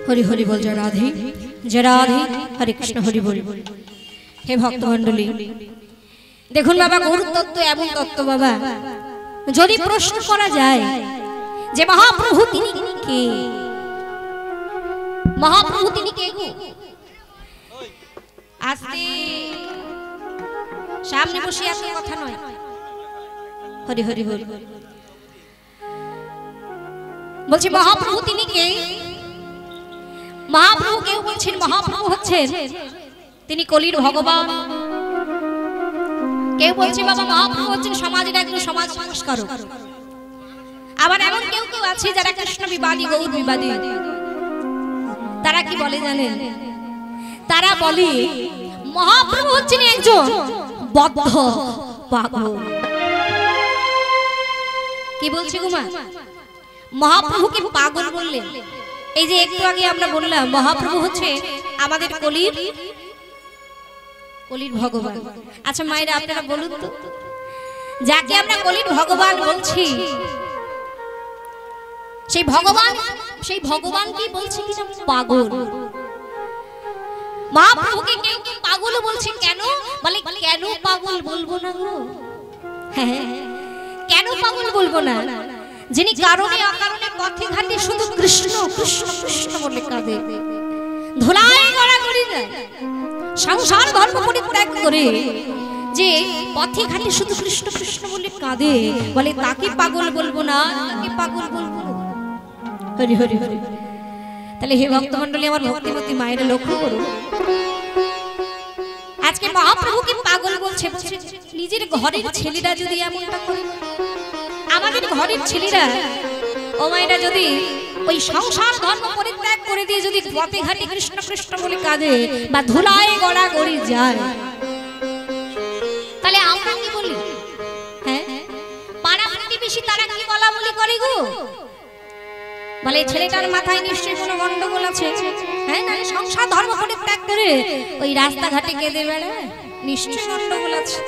हरि हरि बोल जय राधे हरे कृष्ण हरि बोल। हे भक्तमंडली देखुन बाबा गौर तत्व एमन तत्व बाबा यदि प्रश्न करा जाए जे महाप्रभु तिनि के महाप्रभु तिनि के गो आस्ते सामने बसे एत कथा नय हरि हरि बोल बोलছি महाप्रभु तिनि के महाप्रभु केउ बोलছেন महाप्रभु হচ্ছেন তিনি কলির ভগবান কেউ বলছে বাবা মহাপ্রভু হচ্ছেন সমাজের একজন সমাজ সংস্কারক আবার এমন কেউ কেউ আছে যারা কৃষ্ণ বিবাদী গৌর বিবাদী তারা কি বলে জানেন তারা বলে মহাপ্রভু হচ্ছেন একজন বদ্ধ পাগল কি বলছে গোমা মহাপ্রভুকে পাগল বললেন এই যে একটু আগে আমরা বললাম মহাপ্রভু হচ্ছে আমাদের কলির কলির ভগবান। আচ্ছা মায়েরা আপনারা বলুন তো যাকে আমরা কলির ভগবান বলছি সেই ভগবান কি বলছে কি পাগল মহাপ্রভুকে কেউ কেউ পাগল বলছে কেন বলে কেন পাগল বলবো না গো হ্যাঁ কেন পাগল বলবো না যিনি কারণে অকারণে পথে ঘাটে শুধু কৃষ্ণ কৃষ্ণ কৃষ্ণ বলে কাঁদে ধুলায় গড়াগড়ি যায় সংসার ধর্ম পরিত্যাগ করে যে পথে ঘাটে শুধু কৃষ্ণ কৃষ্ণ বলে কাঁদে বলে তাকে পাগল বলবো না তাকে পাগল বলবো হরি হরি হরি। তাহলে হে ভক্তমণ্ডলী আমার ভক্তিমতী মায়েরা লক্ষ্য করুন আজকে মহাপ্রভুকে পাগল বলছে নিজের ঘরের ছেলেরা যদি এমনটা করে আমাদের ঘরের ছেলেরা ও মায়েরা যদি ওই সংসার ধর্ম পরিত্যাগ করে দিয়ে যদি পথে ঘাটে কৃষ্ণ কৃষ্ণ বলে কাঁদে বা ধুলায় গড়াগড়ি যায় তাহলে আমরা কি বলি হ্যাঁ পাড়া প্রতিবেশী তারা কি বলা বলি করে গো বলে ছেলেটার মাথায় নিশ্চয়ই কোনো গন্ডগোল আছে হ্যাঁ না সংসার ধর্ম পরিত্যাগ করে ওই রাস্তাঘাটে কেঁদে বেড়ায় নিশ্চয়ই গন্ডগোল আছে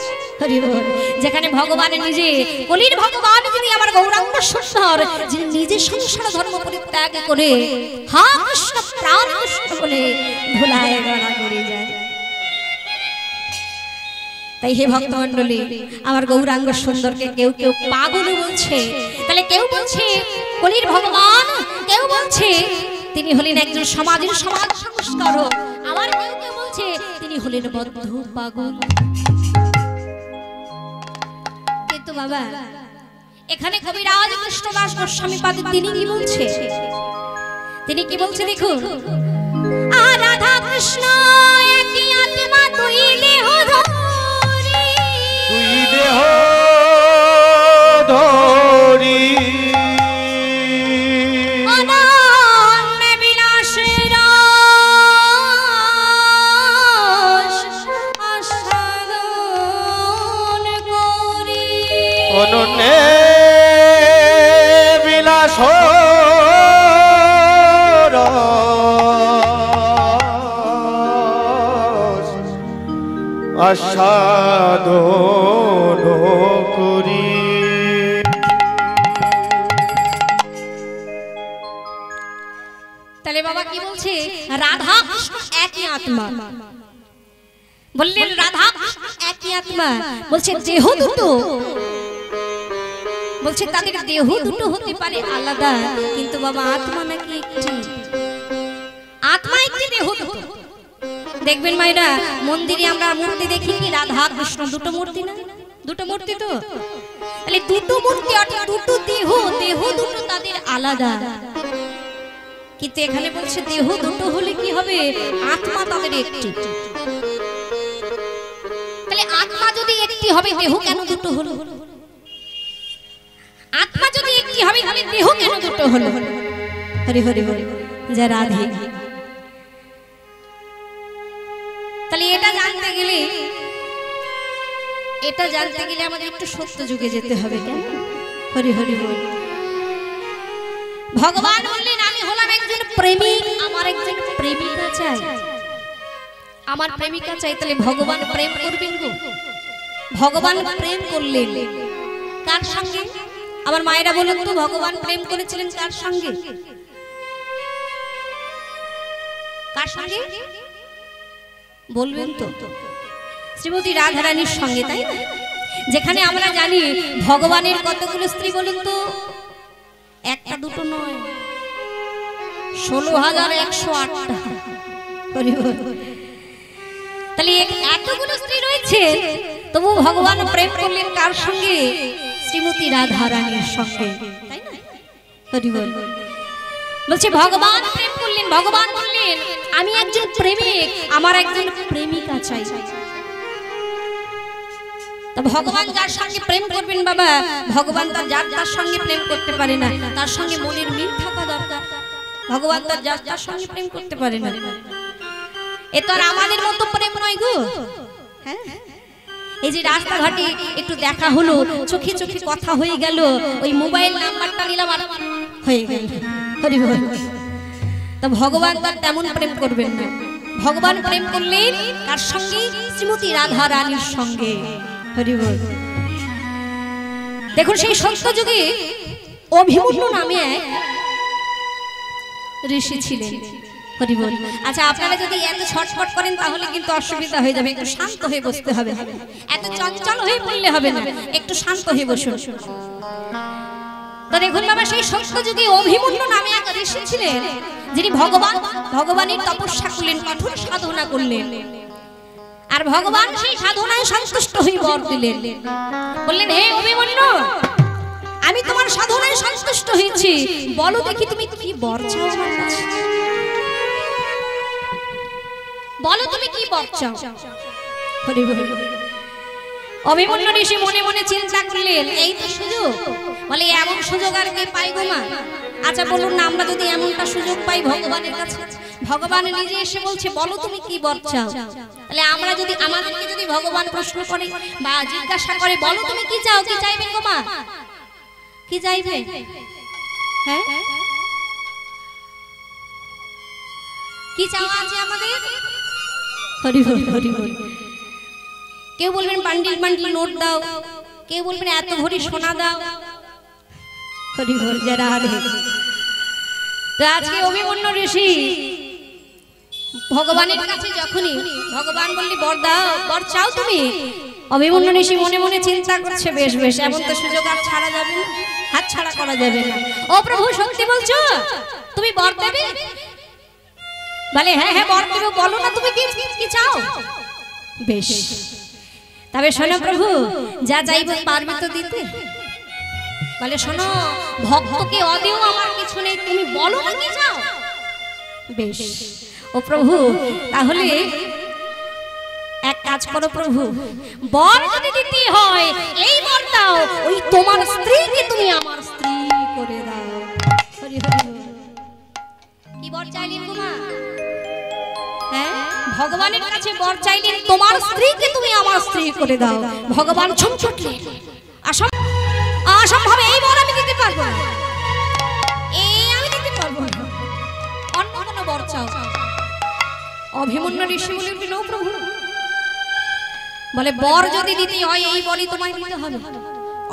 হরি বল। যেখানে ভগবান নিজে কলির ভগবান যিনি আমার গৌরাঙ্গ সুন্দর যিনি নিজে সংসার ধর্ম পরিত্যাগ করে হা কৃষ্ণ প্রাণ কৃষ্ণ বলে ধুলায় গড়াগড়ি যায়। তাই হে ভক্তমণ্ডলী আমার গৌরাঙ্গ সুন্দরকে কেউ কেউ পাগল বলছে তাহলে কেউ বলছে কলির ভগবান কেউ বলছে তিনি হলেন একজন সমাজের সমাজ সংস্কারক আবার কেউ কেউ বলছে তিনি হলেন বদ্ধ পাগল। কিন্তু বাবা এখানে কবিরাজ কৃষ্ণদাস গোস্বামী পাদের তিনি কি বলছে দেখুন রাধা কৃষ্ণ একই আত্মা দুই দেহ ধরি অনন্য বিলাসের আস্বাদন করি অনন্য বিলাস আস্বাদন করি। তাহলে বাবা কি বলছে রাধা কৃষ্ণ একই আত্মা বললেন রাধা কৃষ্ণ একই আত্মা বলছে দেহ দুটো বলছে তাদের দেহ দুটো হতে পারে আলাদা কিন্তু বাবা আত্মা নাকি একটি আত্মা একটি দেহ দুটো দেখবেন মায়েরা মন্দিরে আমরা মূর্তি দেখি কি রাধা কৃষ্ণ দুটো মূর্তি না দুটো মূর্তি তো তাহলে দুটো মূর্তি অর্থাৎ দুটো দেহ দুটো তাদের আলাদা কিন্তু এখানে বলছে দেহ দুটো হলে কি হবে আত্মা তাদের একটি তাহলে আত্মা যদি একটি হবে দেহ কেন দুটো হলো আত্মা যদি একটি হবে তাহলে দেহ কেন দুটো হলো হরি হরি হরি জয় রাধে। তাহলে এটা জানতে গেলে আমাদের একটু সত্য যুগে যেতে হবে কেন হরি হরি বল। ভগবান বললেন আমি হলাম একজন প্রেমিক আমার একজন প্রেমিকা চাই আমার প্রেমিকা চাই তাহলে ভগবান প্রেম করবেন গো ভগবান প্রেম করলেন কার সঙ্গে আমার মায়েরা বলুন তো ভগবান প্রেম করেছিলেন কার সঙ্গে কার সঙ্গে বলবেন তো? শ্রীমতী রাধারানীর সঙ্গে, তাই না? যেখানে আমরা জানি ভগবানের কতগুলো স্ত্রী বলুন তো? একটা দুটো নয়, 16,108টা। তাহলে এতগুলো স্ত্রী রয়েছে, তবু ভগবান প্রেম করলেন কার সঙ্গে? শ্রীমতী রাধারানীর সঙ্গে, তাই না? হরি বল। বলছে ভগবান প্রেম করলেন, ভগবান বললেন আমি একজন প্রেমিক, আমার একজন প্রেমিকা চাই। তা ভগবান যার সঙ্গে প্রেম করবেন বাবা, ভগবান যার সঙ্গে প্রেম করতে পারে না, তার সঙ্গে মনের মিল থাকা দরকার। ভগবান যার সঙ্গে প্রেম করতে পারে না, এ তো আর আমাদের মতো প্রেম নয় গো। হ্যাঁ, এই যে রাস্তাঘাটে একটু দেখা হলো, চোখে চোখে কথা হয়ে গেল, ওই মোবাইল নাম্বারটা নিলাম আর হয়ে গেল। হরি বল। তা ভগবান তার তেমন প্রেম করবেন না। ভগবান প্রেম করলেন কার সঙ্গে? শ্রীমতী রাধা রানীর সঙ্গে। হরি বল। দেখুন সেই সত্য যুগে অভিমন্যু নামে এক ঋষি ছিলেন। হরি বল। আচ্ছা, আপনারা যদি এত ছটফট করেন তাহলে কিন্তু অসুবিধা হয়ে যাবে, একটু শান্ত হয়ে বসতে হবে। এত চঞ্চল হয়ে পড়লে হবে না, একটু শান্ত হয়ে বসুন। তো দেখুন বাবা, সেই সত্য যুগে অভিমন্যু নামে এক ঋষি ছিলেন, যিনি ভগবানের তপস্যা করলেন, কঠোর সাধনা করলেন। আর ভগবান সেই সাধনায় সন্তুষ্ট হয়ে বর দিলেন। বললেন, হে অভিমন্যু, আমি তোমার সাধনায় সন্তুষ্ট হয়েছি, বলো দেখি তুমি কি বর চাও আমার কাছে? বলো তুমি কি বর চাও? হরি বল। অভিমন্যু ঋষি মনে মনে চিন্তা করলেন, এই তো সুযোগ। বলে এমন সুযোগ আর কে পাই গো মা? আচ্ছা বলুন না, আমরা যদি এমনটা সুযোগ পাই ভগবানের কাছে, ভগবান নিজে এসে বলছে বলো তুমি কি বর চাও, তাহলে আমরা যদি আমাদেরকে যদি ভগবান প্রশ্ন করে বা জিজ্ঞাসা করে বলো তুমি কি চাও, কি চাইবে গো মা? কি চাইবে? হ্যাঁ, কি চাওয়া আছে আমাদের? হরি বল, হরি বল। কেউ বলবেন বান্ডিল বান্ডিল নোট দাও, কেউ বলবেন এত ভরি সোনা দাও। হরি বল, যারা আরে। তো আজকে অভিমন্যু ঋষি ভগবানের কাছে যখনই ভগবান বললি বর দাও, বর চাও তুমি, অভিমন্যু ঋষি মনে মনে চিন্তা করছে, বেশ বেশ, এমন তো সুযোগ আর ছাড়া যাবে না, হাত ছাড়া করা যাবে না। ও প্রভু, সত্যি বলছো তুমি বর দেবে? বলে হ্যাঁ হ্যাঁ বর দেবে, বলো না তুমি কি চাও? বেশ, তবে শোনো প্রভু, যা চাইবো পারবে তো দিতে? বলে শোনো, ভক্তকে অদেও আমার কিছু নেই, তুমি বলো না কি চাও? বেশ, ও প্রভু তাহলে এক কাজ করো প্রভু, বর যদি দিতে হয় এই বর দাও, ওই তোমার স্ত্রীকে তুমি আমার স্ত্রী করে দাও। হরি হরি। কি বর চাইলেন তোমার? হ্যাঁ, ভগবানের কাছে বর চাইলেন তোমার স্ত্রীকে তুমি আমার স্ত্রী করে দাও। ভগবান ছমছটলেন, অসম্ভব, এই বর আমি দিতে পারবো না, এই আমি দিতে পারবো না, অন্য কোনো বর চাও। অভিমন্যু ঋষি বললেন, ও প্রভু, বলে বর যদি দিতে হয় এই বরই তোমায় দিতে হবে,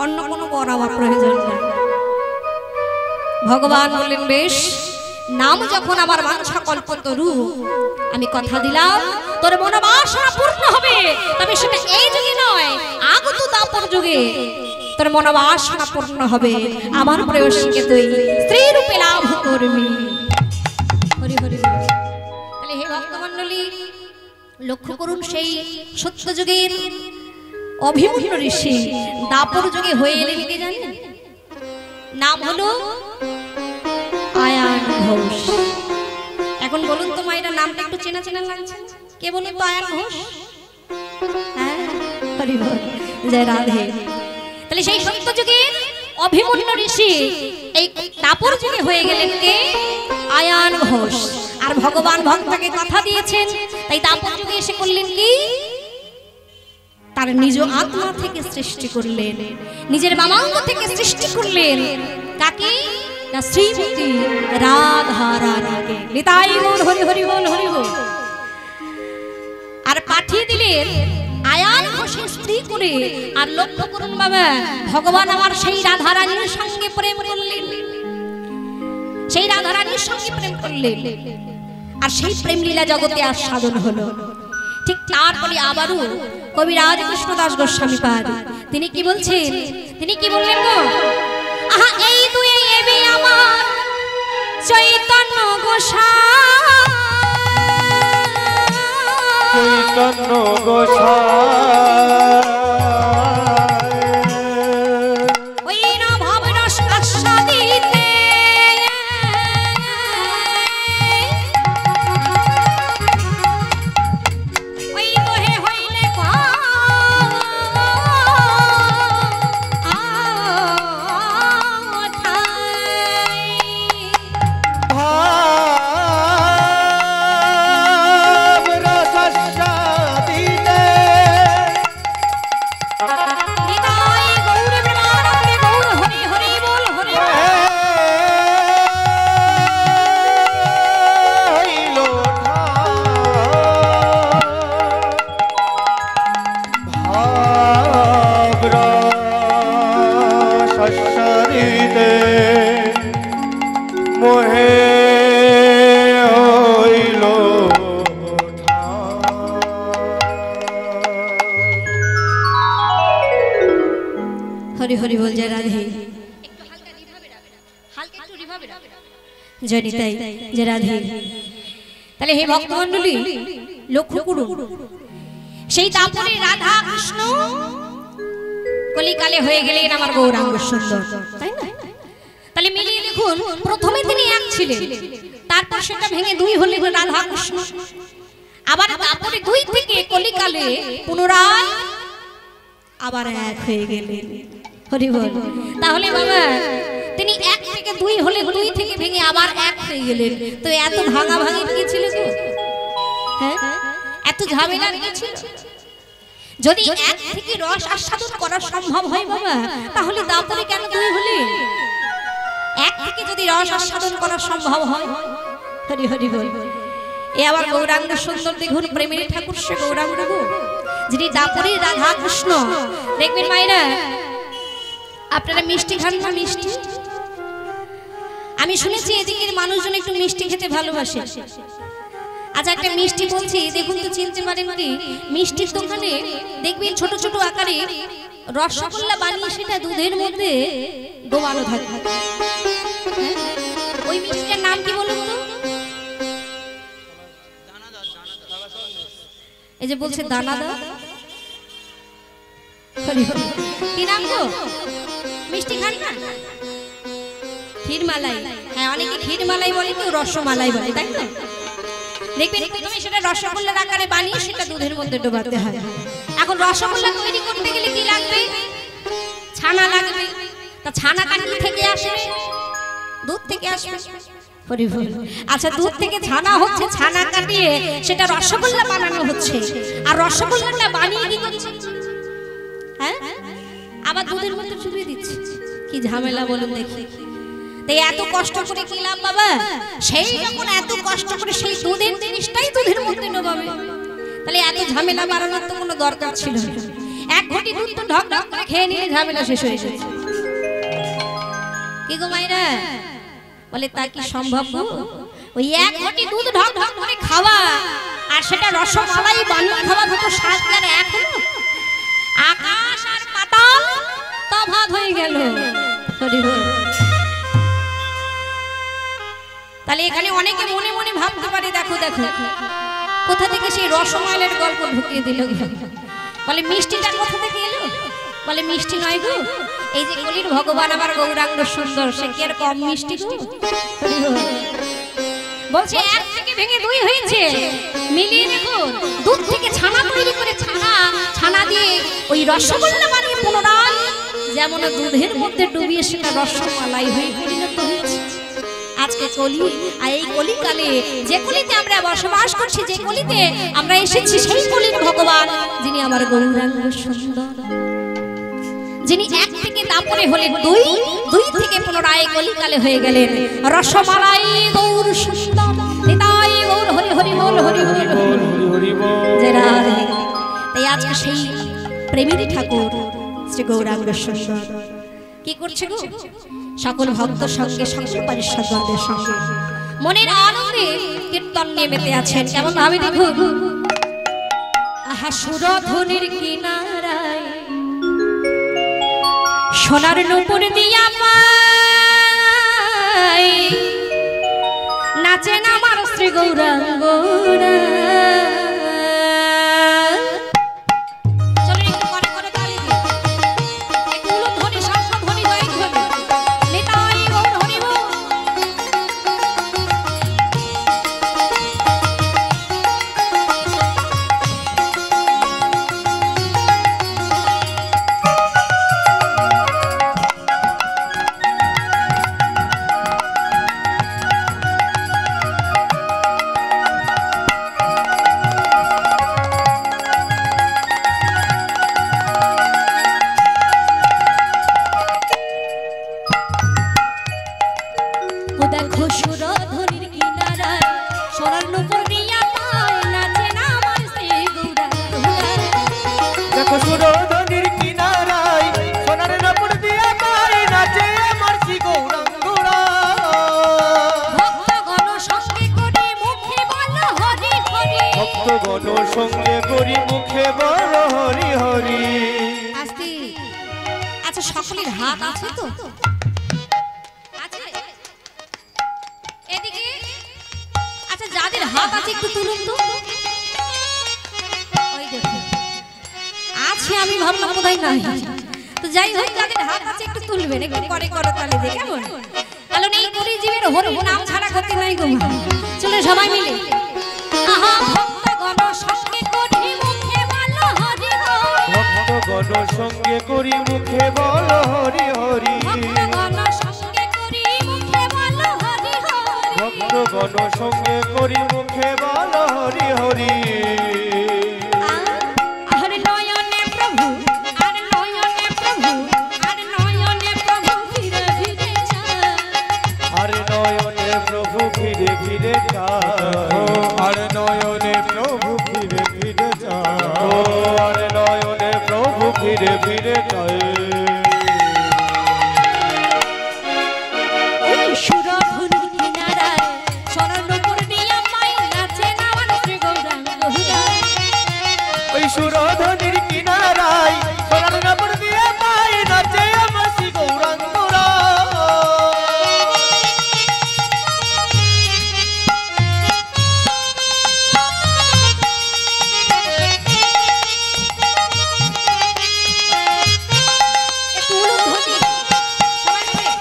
অন্য কোনো বর আমার প্রয়োজন নেই। ভগবান বললেন, বেশ, নাম যখন আমার বাঞ্ছা কল্পতরু, আমি কথা দিলাম তোর মনোবাসনা পূর্ণ হবে, তবে সেটা এই যুগে নয়, আগত দাপর যুগে তোর মনোবাসনা পূর্ণ হবে, আমার প্রেয়সীকে তুই স্ত্রী রূপে লাভ করবি। হরি হরি। তাহলে হে ভক্তমণ্ডলী, লক্ষ্য করুন, সেই সত্য যুগের অভিমন্যু ঋষি দাপর যুগে হয়ে এলেন কি জানেন? নাম হলো আয়ান ঘোষ। এখন বলুন তো মায়েরা, নামটা একটু চেনা চেনা লাগছে, কে বলুন তো আয়ান ঘোষ? হ্যাঁ, হরি বল, জয় রাধে। তাহলে সেই সত্য যুগে অভিমন্যু ঋষি এই দাপর যুগে হয়ে গেলেন কে? আয়ান ঘোষ। আর ভগবান ভক্তকে কথা দিয়েছেন, তাই দাপর যুগে এসে করলেন কি? তার নিজ আত্মা থেকে সৃষ্টি করলেন, নিজের মামাঙ্গ থেকে সৃষ্টি করলেন। কাকে? না, শ্রীমতী রাধা রানীকে। নিতাই গৌর হরি হরি বল, হরি বল। আর পাঠিয়ে দিলেন আয়ান ঘোষের স্ত্রী করে। আর লক্ষ্য করুন বাবা, ভগবান আমার সেই রাধা রানীর সঙ্গে প্রেম করলেন, সেই রাধা রানীর সঙ্গে প্রেম করলেন। আর সেই প্রেম লীলা জগতে আর সাধন হলো। ঠিক তারপরে আবারও কবিরাজ কৃষ্ণদাস গোস্বামী পাদ তিনি কি বলছেন, তিনি কি বললেন গো, আহা এই দুই এবে আমার চৈতন্য গোসাই, চৈতন্য গোসাই ওই না ভাবরস আস্বাদিতে ওই তোহে হইলে হরি হরি বল জয় রাধে। একটু হালকা রিভাবে রাখবে, হালকা একটু রিভাবে রাখবে, জয় নিতাই জয় রাধে। তাহলে হে ভক্তমণ্ডলী লক্ষ্য করুন, সেই তারপরে রাধা কৃষ্ণ কলিকালে হয়ে গেলেন আমার গৌরাঙ্গ সুন্দর, তাই না? তাহলে মিলিয়ে দেখুন, প্রথমে তিনি এক ছিলেন, তারপর সেটা ভেঙে দুই হলেন রাধা কৃষ্ণ, আবার তারপরে দুই থেকে কলিকালে পুনরায় আবার এক হয়ে গেলেন। হরি বল। তাহলে বাবা তিনি এক থেকে দুই হলে দুই থেকে ভেঙে আবার এক হয়ে গেলেন, তো এত ভাঙা ভাঙি কি ছিল গো? হ্যাঁ, এত ঝামেলা কি ছিল? যদি এক থেকে রস আস্বাদন করা সম্ভব হয় বাবা, তাহলে তারপরে কেন দুই হলে? এক থেকে যদি রস আস্বাদন করা সম্ভব হয়, হরি হরি বল। এ আবার গৌরাঙ্গ সুন্দর দেখুন, প্রেমের ঠাকুর সে গৌরাঙ্গ গো, যিনি দাপরে রাধা কৃষ্ণ। দেখবেন মায়েরা, আপনারা মিষ্টি খান না? মিষ্টি আমি শুনেছি এদিকের মানুষজন একটু মিষ্টি খেতে ভালোবাসে। আচ্ছা একটা মিষ্টি বলছি, দেখুন তো চিনতে পারেন কি? মিষ্টির দোকানে দেখবেন ছোট ছোট আকারে রসগোল্লা বানিয়ে সেটা দুধের মধ্যে ডোবানো থাকে। ওই মিষ্টিটার নাম কি বলুন তো? এই যে বলছে দানাদার, কি নাম গো? মিষ্টি খান না? ক্ষীরমালাই। হ্যাঁ, অনেকে ক্ষীরমালাই বলে, কেউ রসমালাই বলে, তাই না? দেখবেন তুমি সেটা রসগোল্লার আকারে বানিয়ে সেটা দুধের মধ্যে ডোবাতে হয়। এখন রসগোল্লা তৈরি করতে গেলে কি লাগবে? ছানা লাগবে। তা ছানাটা কি থেকে আসবে? দুধ থেকে আসবে। আচ্ছা, দুধ থেকে ছানা হচ্ছে, ছানা কাটিয়ে সেটা রসগোল্লা বানানো হচ্ছে, আর রসগোল্লাটা বানিয়ে কি করছে? হ্যাঁ, আবার দুধের মধ্যে চুবিয়ে দিচ্ছে। কি ঝামেলা বলুন দেখি। তাই এত কষ্ট করে কি লাভ বাবা? সেই যখন এত কষ্ট করে সেই দুধের জিনিসটাই দুধের মধ্যে ডোবাবে, তাহলে এত ঝামেলা বাড়ানোর তো কোনো দরকার ছিল না। এক ঘটি দুধ তো ঢক ঢক করে খেয়ে নিলে ঝামেলা শেষ হয়ে যায়। কি গো মাইরা বলে, তা কি সম্ভব গো? ওই এক ঘটি দুধ ঢক ঢক করে খাওয়া আর সেটা রসমালাই বানিয়ে খাওয়া দুটো স্বাদ যেন এক হলো, আকাশ আর পাতাল তফাৎ হয়ে গেল। তাহলে এখানে অনেকে মনে মনে ভাবতে পারে, দেখো দেখো কোথা থেকে সেই রসমালাইয়ের গল্প ঢুকিয়ে দিল। বলে মিষ্টিটা কোথা থেকে এলো? বলে মিষ্টি নয় গো, এই যে কলির ভগবান আমার গৌরাঙ্গ সুন্দর, সে কি আর কম মিষ্টি গো? বলছে এক থেকে ভেঙে দুই হয়েছে। মিলিয়ে দেখো, দুধ থেকে ছানা তৈরি করে ছানা দিয়ে ওই রসগোল্লা বানিয়ে পুনরায় যেমন দুধের মধ্যে ডুবিয়ে সেটা রসমালাই হয়ে পরিণত হয়েছে। আজকে কলি, আর এই কলিকালে যে কলিতে আমরা বসবাস করছি, যে কলিতে আমরা এসেছি, সেই কলির ভগবান যিনি আমার গৌরাঙ্গ সুন্দর, যিনি এক থেকে তারপরে হলেন দুই, দুই থেকে পুনরায় কলিকালে হয়ে গেলেন রসমালাই গৌর সুন্দর। নিতাই গৌর হরি হরি বল, হরি হরি বল, হরি বল জয় রাধে। তাই আজকে সেই প্রেমেরই ঠাকুর শ্রী গৌরাঙ্গ সুন্দর কি করছে গো? সকল ভক্তর সঙ্গে, সকল পরিষদবর্গের সঙ্গে মনের আনন্দে কীর্তন নিয়ে মেতে আছেন। কেমন ভাবে দেখুন, আহা সুরধনির কিনারায় সোনার নূপুর দিয়া পায় নাচেন আমার শ্রী গৌরাঙ্গরা। দেখো সুরধনির কিনারায় সোনার নূপুর দিয়া পায় নাচেন আমার শ্রী গৌরাঙ্গরা। দেখো সুরধনির কিনারায় সোনার নূপুর দিয়া পায় নাচে আমার শ্রী গৌরাঙ্গরা। ভক্তগণ সঙ্গে করি মুখে বল হরি হরি, ভক্তগণ সঙ্গে করি মুখে বল হরি হরি। আস্তে আচ্ছা সকলের হাত আছে তো? আছে এদিকে? আচ্ছা যাদের হাত আছে একটু তুলুন তো। ওই দেখুন আছে, আমি ভাবলাম বোধহয় নাই। তো যাই হোক যাদের হাত আছে একটু তুলবেন, একটু করে করো তালে দিয়ে কেমন? কারণ এই কলিজীবের হরি নাম ছাড়া গতি নাই গো মা। চলে সবাই মিলে আহা ভক্তগণ সঙ্গে করি মুখে বল হরি হরি, ভক্তগণ সঙ্গে করি মুখে বল হরি হরি। ভক্তগণ সঙ্গে করি মুখে বল হরি হরি, ভক্তগণ সঙ্গে করি মুখে বল হরি হরি। আর নয়নে প্রভু, আর নয়নে প্রভু, আর নয়নে প্রভু ফিরে ফিরে চায়, আর নয়নে প্রভু ফিরে ফিরে চায়। আর নয়নে প্রভু ফিরে ফিরে যায়। ও আর নয়নে প্রভু ফিরে ফিরে চায়। ওই সুরধনির কিনারায় সোনার নূপুর দিয়া পায় নাচেন আমার শ্রী গৌরাঙ্গরা। ওই সুরধনির কিনারায় সোনার নূপুর দিয়া পায় নাচে আমার শ্রী গৌরাঙ্গরা। একটু উলুধ্বনি সবাই মিলে।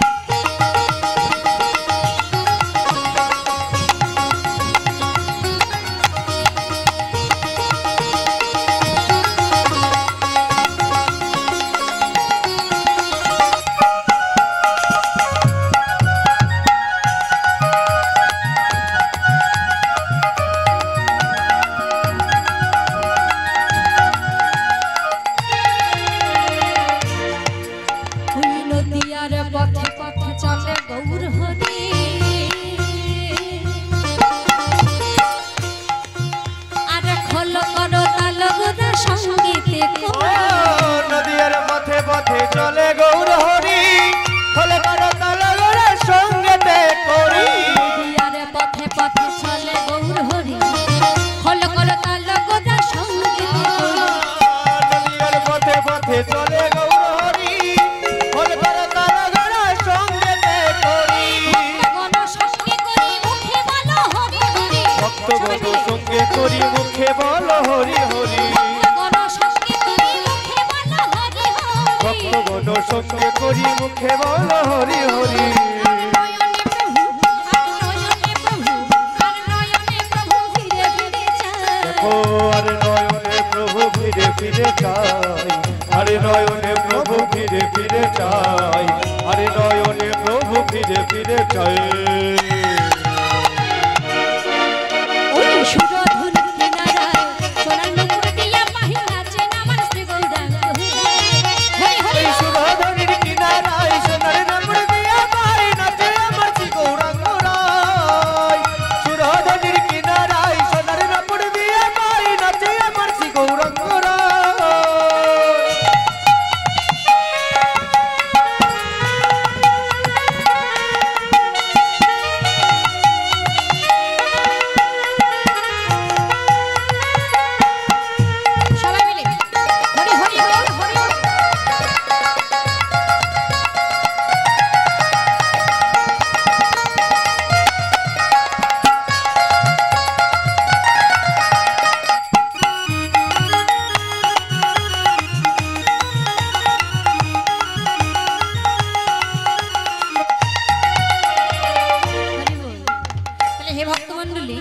ওই নদিয়ার পথে পথে চলে গৌর হরি, আর খোল করো তাল গোদা সঙ্গীতে ও নদীর পথে পথে চলে গৌর হরি, ফলে করো তাল গোরা সঙ্গেতে করি। নদিয়ার পথে পথে চলে গৌর হরি, খোল করো তাল গোদা সঙ্গীতে নদীর পথে পথে চলে গৌর হরি, ফলে করো তাল গোরা সঙ্গেতে করি। ভক্তগণ সঙ্গে করি মুখে বল হরি হরি, ভক্তগণ সঙ্গে করি মুখে বল হরি হরি। ভক্তগণ সঙ্গে করি মুখে বল হরি হরি, ভক্তগণ সঙ্গে করি মুখে বল হরি হরি। আর নয়নে প্রভু, আর নয়নে প্রভু, আর নয়নে প্রভু ফিরে ফিরে চায়। দেখো আর নয়নে প্রভু ফিরে ফিরে চাই, আরে নয়নে প্রভু ফিরে ফিরে চাই, আরে নয়নে প্রভু ফিরে ফিরে চাই। ওই সুরধনির কিনারায় সোনার নূপুর দিয়া পায় নাচেন আমার শ্রী গৌরাঙ্গরা। হরি হরি এই সুরধনির কিনারায় সোনার নূপুর দিয়া পায় হে ভক্তমণ্ডলী,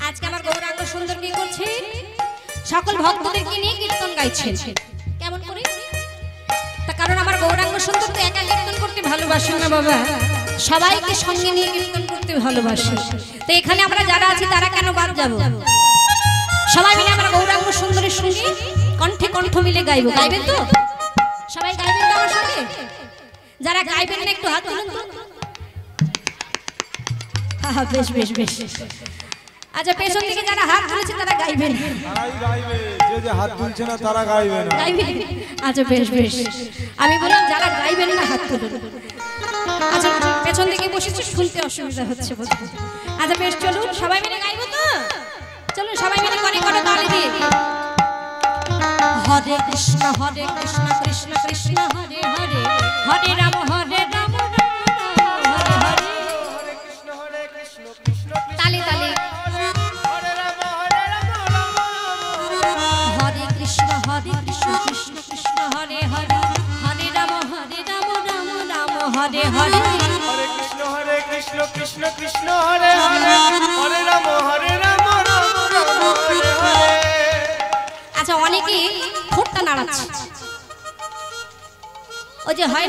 আজকে আমার গৌরাঙ্গ সুন্দর কি করছে? সকল ভক্তদেরকে নিয়ে কীর্তন গাইছেন। কেমন করে? তা কারণ আমার গৌরাঙ্গ সুন্দর তো একা কীর্তন করতে ভালোবাসেন না বাবা, সবাইকে সঙ্গে নিয়ে কীর্তন করতে ভালোবাসে। তো এখানে আমরা যারা আছি তারা কেন বাদ যাব? সবাই মিলে আমরা গৌরাঙ্গ সুন্দরের সঙ্গে কণ্ঠে কণ্ঠ মিলে গাইবো। গাইবেন তো? সবাই গাইবেন তো আমার সঙ্গে? যারা গাইবেন না একটু হাত তুলুন তো। হ্যাঁ বেশ বেশ বেশ। আচ্ছা পেছন থেকে যারা হাত তুলেছে তারা গাইবেন। তারাই গাইবে, যে যে হাত তুলছে না তারা গাইবে না। গাইবে? আচ্ছা বেশ বেশ। আমি বললাম যারা গাইবেন না হাত তুলুন। আচ্ছা পেছন থেকে বসেছি শুনতে অসুবিধা হচ্ছে বলতে। আচ্ছা বেশ চলুন সবাই মিলে গাইবো তো? চলুন সবাই মিলে করে করে তালি দিয়ে। হরে কৃষ্ণ কৃষ্ণ কৃষ্ণ হরে হরে, হরে রাম হরে রাম রাম রাম হরে হরে। হরে কৃষ্ণ কৃষ্ণ কৃষ্ণ তালে তালে। হরে রাম হরে রাম রাম রাম। হরে কৃষ্ণ কৃষ্ণ কৃষ্ণ হরে হরে, হরে রাম রাম রাম হরে হরে। হরে কৃষ্ণ কৃষ্ণ কৃষ্ণ হরে হরে, হরে রাম রাম রাম হরে হরে। আচ্ছা অনেকে ঠোঁটটা নাড়াচ্ছে, ওই যে হয়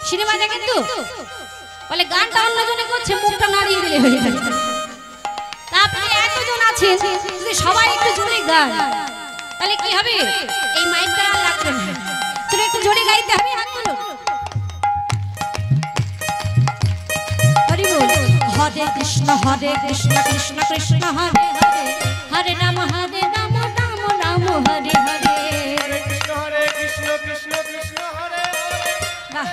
সিনেমা দেখেন তো, বলে গানটা অন্যজনে করছে মুখটা নাড়িয়ে দিলে হয়ে যাবে। তা আপনি এতজন আছেন, যদি সবাই একটু জোরে গান তাহলে কি হবে? এই মাইকটা আর লাগবে না, চলো একটু জোরে গাইতে হবে। হাত তুলো। হরি বল। হরে কৃষ্ণ কৃষ্ণ কৃষ্ণ হরে হরে, হরে রাম রাম রাম রাম হরে হরে। হরে কৃষ্ণ কৃষ্ণ কৃষ্ণ হরে হরে, বাহ।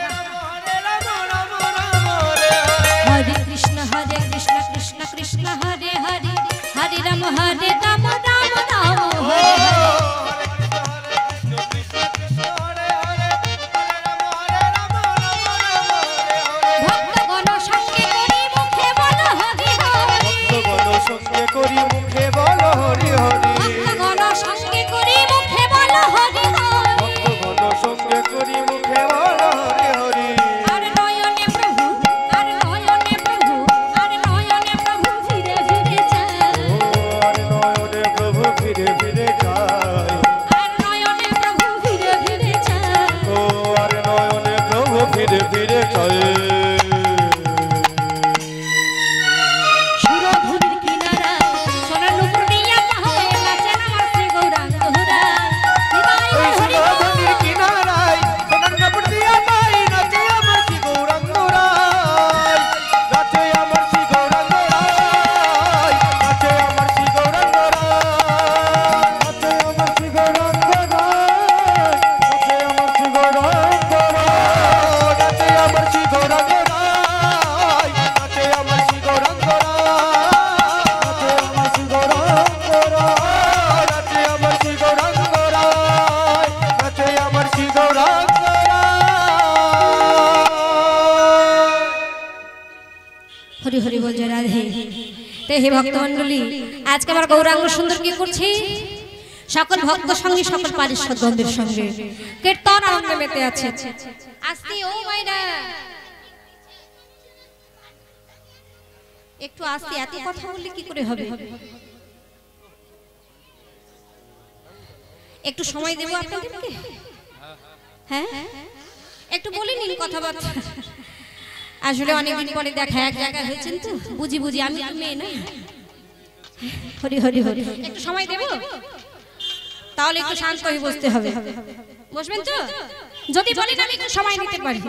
হরে রাম রাম রাম হরে হরে। হরে কৃষ্ণ কৃষ্ণ কৃষ্ণ হরে হরে, হরে রাম রাম রাম রাম হরে হরে। ভক্তগণ সঙ্গে করি মুখে বলো হরি হরি। সঙ্গে করি মুখে বলো হরি হরি। ভক্তগণ সঙ্গে করি মুখে বলো হরি হরি। ভক্তগণ সঙ্গে করি মুখে বলো হরি হরি। আর নয়নে প্রভু, আর নয়নে প্রভু, আর নয়নে প্রভু ফিরে ফিরে যায়। আর নয়নে প্রভু ফিরে ফিরে যায়। আর নয়নে প্রভু ফিরে ফিরে যায়। ও আর নয়নে প্রভু ফিরে ফিরে যায়। সুরধুনির কিনারা সোনার নূপুর দিয়া পাহাড়ে নাচেন আমার শ্রী গৌরাঙ্গ হরায়। হৃদয় ওই হরি বল। সুরধুনির কিনারায় সোনার কাপড় দিয়া পাই নাচে আমার শ্রী গৌরাঙ্গ রায়। নাচে আমার শ্রী গৌরাঙ্গ রায়। নাচে আমার শ্রী গৌরাঙ্গ রায়। নাচে আমার শ্রী গৌরাঙ্গ রায়। নাচে আমার শ্রী গৌরাঙ্গ রায়। নাচে আমার শ্রী গৌরাঙ্গ রায়। নাচে আমার শ্রী গৌরাঙ্গ রায়। নাচে আমার শ্রী গৌরাঙ্গ রায়। নাচে আমার শ্রী গৌরাঙ্গ রায়। নাচে আমার শ্রী গৌরাঙ্গ রায়। হরি হরি বল জয় রাধে। তে হে ভক্তমণ্ডলী, আজকে আমার গৌরাঙ্গ সুন্দর কি করছে? সকল ভক্ত সঙ্গে সকল পারিষদগণদের সঙ্গে কীর্তন আনন্দে মেতে আছে। আস্তে ও মাইরা একটু আস্তে, এত কথা বললে কি করে হবে? একটু সময় দেবো আপনাদেরকে। হ্যাঁ একটু বলে নিন কথাবার্তা। আসলে অনেকদিন পরে দেখা, এক জায়গায় হয়েছেন তো, বুঝি বুঝি আমি তো মেয়ে না। হরি হরি হরি। একটু সময় দেব? তাহলে একটু শান্ত হয়ে বসতে হবে। বসবেন তো? যদি বলেন আমি একটু সময় নিতে পারি।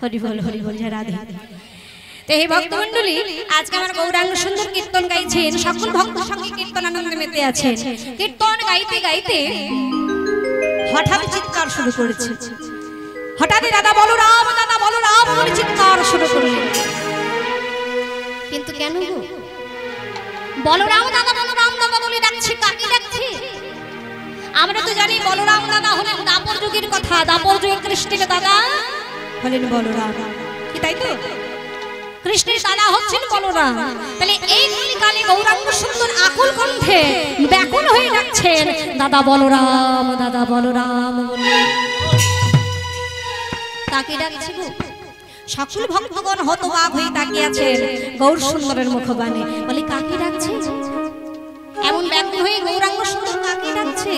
হরি বল জয় রাধে। তো হে ভক্তমণ্ডলী, আজকে আমার গৌরাঙ্গ সুন্দর কীর্তন গাইছেন, সকল ভক্ত সঙ্গে কীর্তন আনন্দে মেতে আছেন। কীর্তন গাইতে গাইতে হঠাৎ চিৎকার শুরু করেছে। হঠাৎই দাদা বলরাম বলে চিৎকার শুরু করলেন। কিন্তু কেন গো? বলরাম দাদা বলে ডাকছে, কাকে ডাকছে? আমরা তো জানি বলরাম দাদা হলেন দাপর যুগের কথা, দাপর যুগের কৃষ্ণের দাদা হলেন বলরাম, কি তাই তো? কৃষ্ণের দাদা হচ্ছেন বলরাম। তাহলে এই কলিকালে গৌরাঙ্গ সুন্দর আকুল কণ্ঠে ব্যাকুল হয়ে ডাকছেন দাদা বলরাম বলে। কাকে ডাকছে গো? সকল ভক্তগণ হতবাক হয়ে তাকিয়ে আছেন গৌর সুন্দরের মুখবাণী। বলে কাকে ডাকছে? এমন ব্যাকুল হয়ে গৌরাঙ্গ সুন্দর কাকে ডাকছে?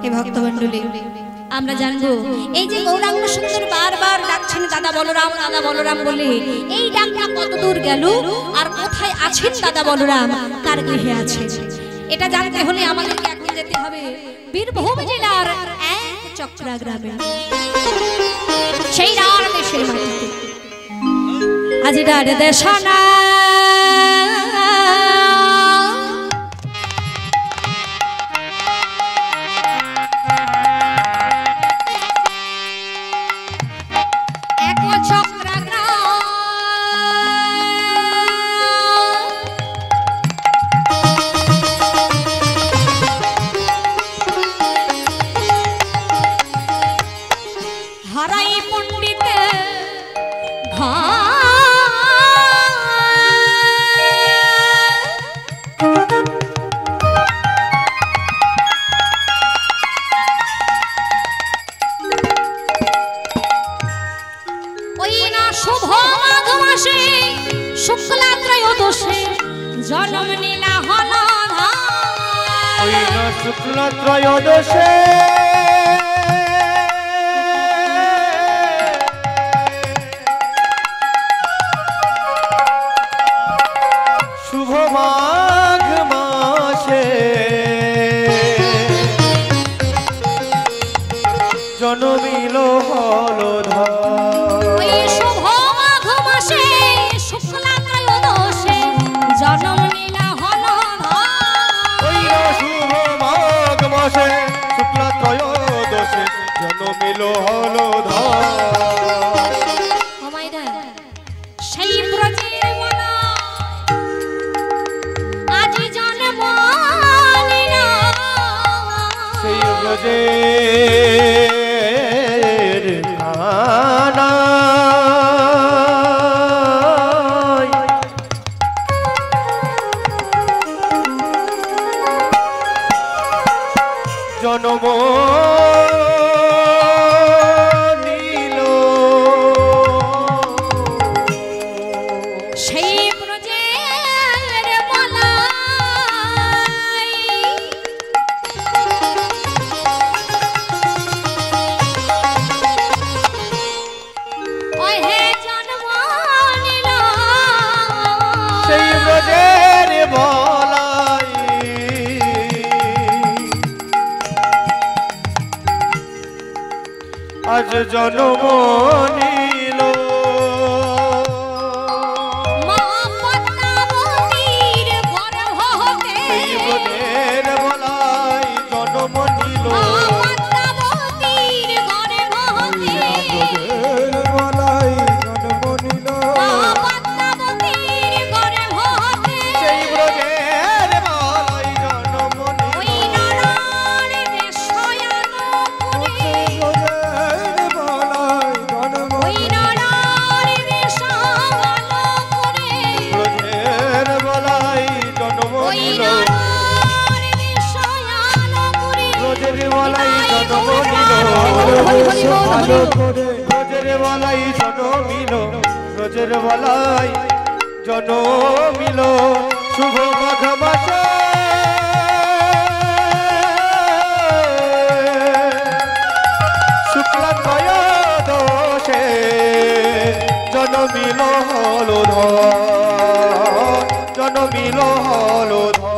হে ভক্তমণ্ডলী, আমরা জানবো এই যে গৌরাঙ্গ সুন্দর বারবার ডাকছেন দাদা বলরাম বলে, এই ডাকটা কত দূর গেল আর কোথায় আছেন দাদা বলরাম, কার গৃহে আছে, এটা জানতে হলে আমাদেরকে এখন যেতে হবে বীরভূম জেলার এক চক্রা গ্রামে, সেই রার দেশের মাটিতে। আজ রার দেশনা জন্ম নীলা হল শুক্ল ত্রয়োদশে শুভ মাঘ মাসে জন্মিল হলধর। ওই শুভ মাঘ মাসে শুক্ল ত্রয়োদশে জন্ম নীলা হলধর। ওই শুভ মাঘ মাসে শুক্ল ত্রয়োদশে জন্মিল হলধর। সেই ব্রজের বলা আজ জন্ম নিলা, সেই ব্রজের আনায় জন্ম নিল। সেই ব্রজের বলা ওই হে জন্ম নিল। সেই ব্রজের বলাই আজ জন্ম নিল। মা পদ্মাবতীর গর্ভ হতে, সেই ব্রজের বলাই জন্ম নিল। মা পদ্মাবতীর গর্ভ হতে, বলাই জন্ম নিল। মা পদ্মাবতীর গর্ভ হতে, সেই ব্রজের বলাই জন্ম ওই নিল। নারায়ণের শয়ন পুরে, বলাই জন্ম ওই নারায়ণের শয়ন পুরে, ব্রজের বলাই জন্ম ওই নিল। নারায়ণের শয়ন পুরে। ব্রজের বলাই জন্ম নিল। ভালো করে ব্রজের বলাই জন্মিল। ব্রজের বলাই জন্মিল শুভ মাঘ মাসে শুক্ল ত্রয়োদশে জন্মিল হলধর। জন্মিল হলধর।